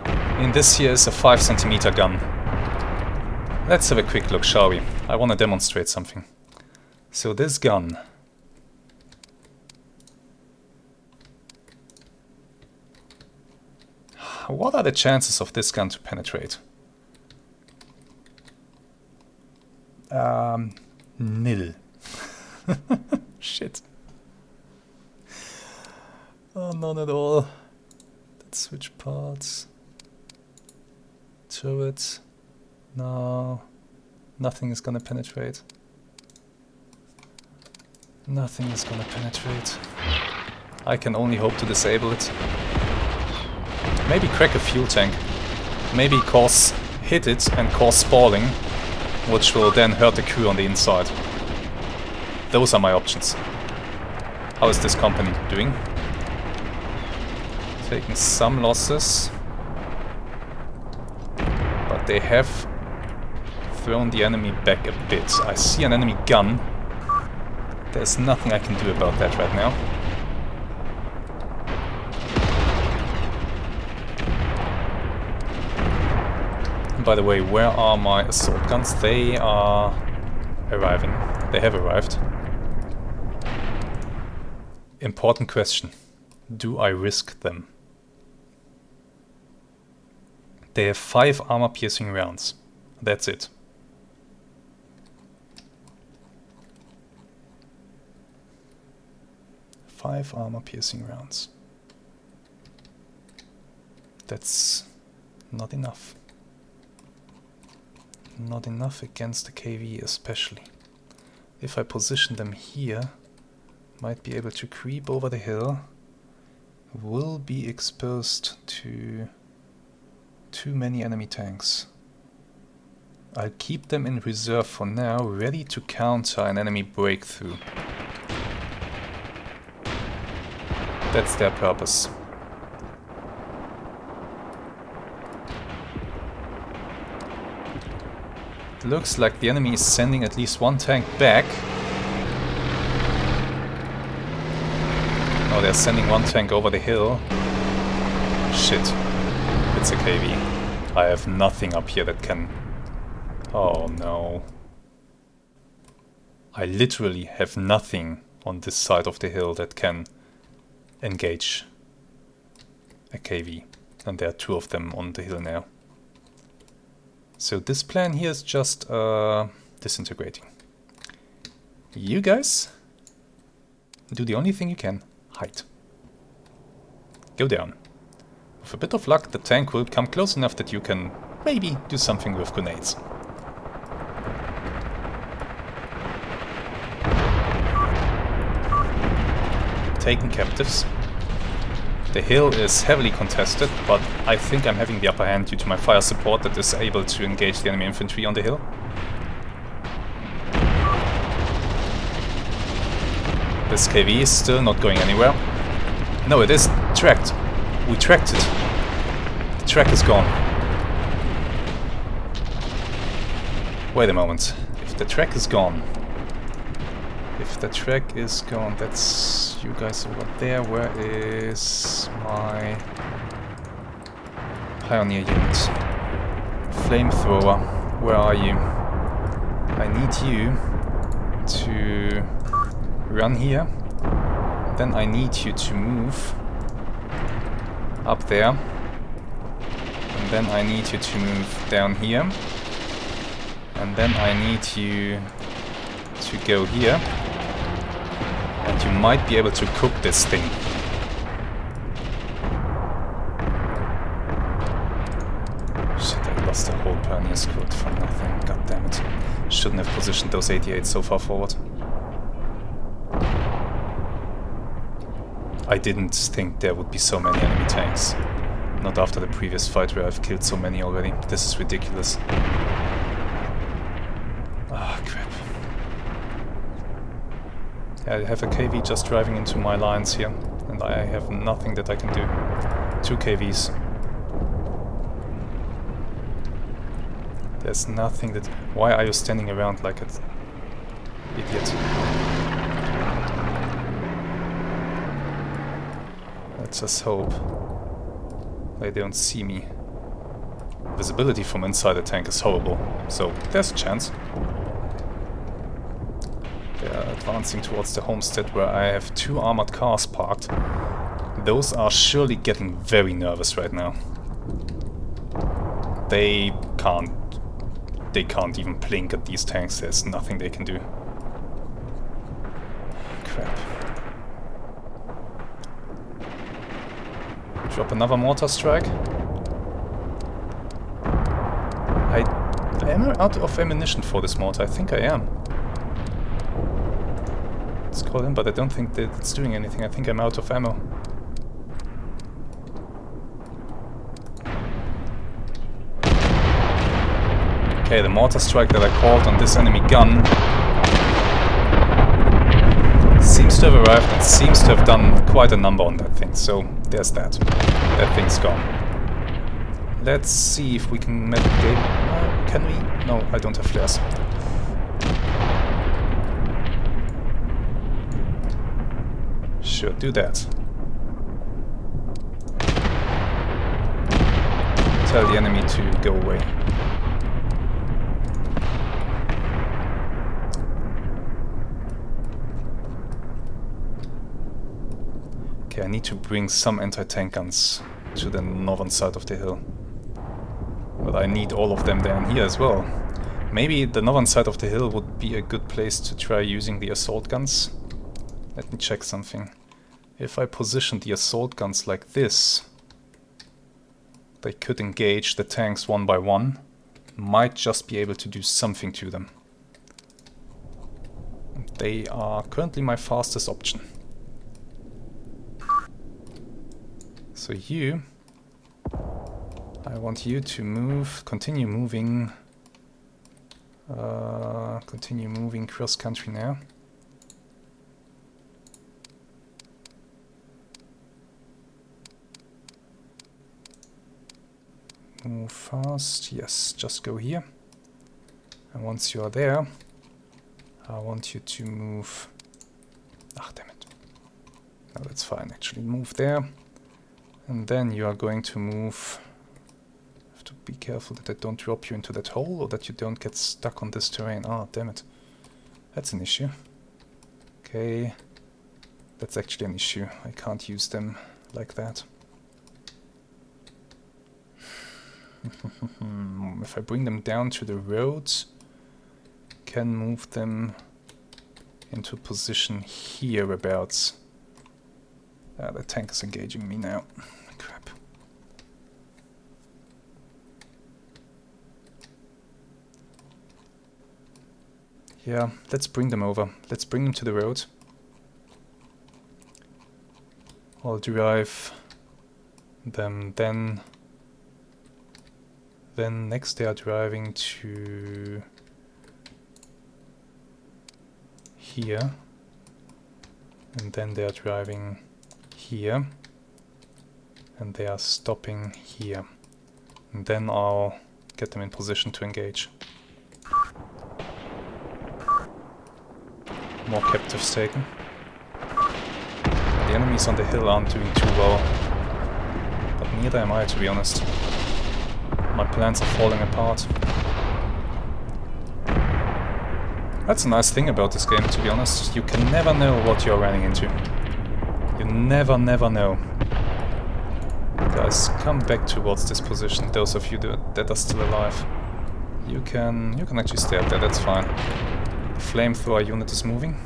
I mean, this here is a 5 cm gun. Let's have a quick look, shall we? I want to demonstrate something. So this gun. What are the chances of this gun to penetrate? Nil. Shit. Oh, none at all. Let's switch parts. Turret. No. Nothing is gonna penetrate. Nothing is gonna penetrate. I can only hope to disable it. Maybe crack a fuel tank. Maybe hit it and cause spalling, which will then hurt the crew on the inside. Those are my options. How is this company doing? Taking some losses. But they have thrown the enemy back a bit. I see an enemy gun. There's nothing I can do about that right now. By the way, where are my assault guns? They are arriving. They have arrived. Important question. Do I risk them? They have 5 armor-piercing rounds. That's it. Five armor-piercing rounds. That's not enough. Not enough against the KV especially. If I position them here, might be able to creep over the hill, will be exposed to too many enemy tanks. I'll keep them in reserve for now, ready to counter an enemy breakthrough. That's their purpose. It looks like the enemy is sending at least one tank back. Oh, they're sending one tank over the hill. Shit. It's a KV. I have nothing up here that can... Oh no. I literally have nothing on this side of the hill that can engage a KV. And there are 2 of them on the hill now. So this plan here is just disintegrating. You guys do the only thing you can. Hide. Go down. With a bit of luck, the tank will come close enough that you can maybe do something with grenades. Taken captives. The hill is heavily contested, but I think I'm having the upper hand due to my fire support that is able to engage the enemy infantry on the hill. This KV is still not going anywhere. No, it is tracked. We tracked it. The track is gone. Wait a moment. If the track is gone... If the track is gone, that's you guys over there. Where is my pioneer unit? Flamethrower, where are you? I need you to run here. Then I need you to move up there. And then I need you to move down here. And then I need you to go here. And you might be able to cook this thing. Shit, I lost the whole pioneer squad for nothing. God damn it. Shouldn't have positioned those 88s so far forward. I didn't think there would be so many enemy tanks. Not after the previous fight where I've killed so many already. This is ridiculous. Ah, crap. I have a KV just driving into my lines here, and I have nothing that I can do. 2 KVs. There's nothing that... Why are you standing around like an idiot? Let's just hope they don't see me. Visibility from inside the tank is horrible, so there's a chance. They're advancing towards the homestead where I have 2 armored cars parked. Those are surely getting very nervous right now. They can't even blink at these tanks. There's nothing they can do. Crap. Drop another mortar strike. Am I out of ammunition for this mortar? I think I am. It's call in, but I don't think that it's doing anything. I think I'm out of ammo. Okay, the mortar strike that I called on this enemy gun seems to have arrived and seems to have done quite a number on that thing, so there's that. That thing's gone. Let's see if we can mitigate. Can we? No, I don't have flares. Sure, do that. Tell the enemy to go away. Okay, I need to bring some anti-tank guns to the northern side of the hill. But I need all of them down here as well. Maybe the northern side of the hill would be a good place to try using the assault guns. Let me check something. If I position the assault guns like this, they could engage the tanks one by one. Might just be able to do something to them. They are currently my fastest option. So you, I want you to move, continue moving cross country now. Move fast, yes, just go here. And once you are there, I want you to move, damn it. No, that's fine, actually, move there. And then you are going to move. I have to be careful that I don't drop you into that hole or that you don't get stuck on this terrain. Ah, damn it. That's an issue. Okay. That's actually an issue. I can't use them like that. If I bring them down to the roads, can move them into position hereabouts. The tank is engaging me now. Crap. Yeah, let's bring them over. Let's bring them to the road. I'll drive them then next they are driving to here. And then they are driving here, and they are stopping here. And then I'll get them in position to engage. More captives taken. The enemies on the hill aren't doing too well, but neither am I, to be honest. My plans are falling apart. That's a nice thing about this game, to be honest. You can never know what you're running into. You never know. Guys, come back towards this position, those of you that are still alive. You can actually stay up there, that's fine. The flamethrower unit is moving.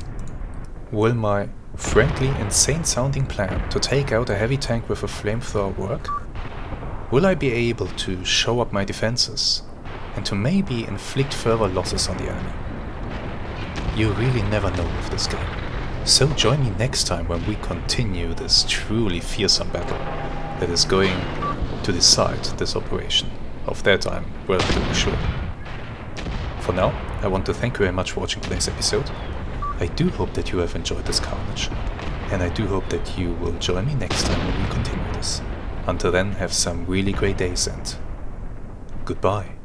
Will my frankly insane sounding plan to take out a heavy tank with a flamethrower work? Will I be able to show up my defenses and to maybe inflict further losses on the enemy? You really never know with this game. So join me next time when we continue this truly fearsome battle that is going to decide this operation. Of that I'm relatively sure. For now, I want to thank you very much for watching today's episode. I do hope that you have enjoyed this carnage, and I do hope that you will join me next time when we continue this. Until then, have some really great days and goodbye.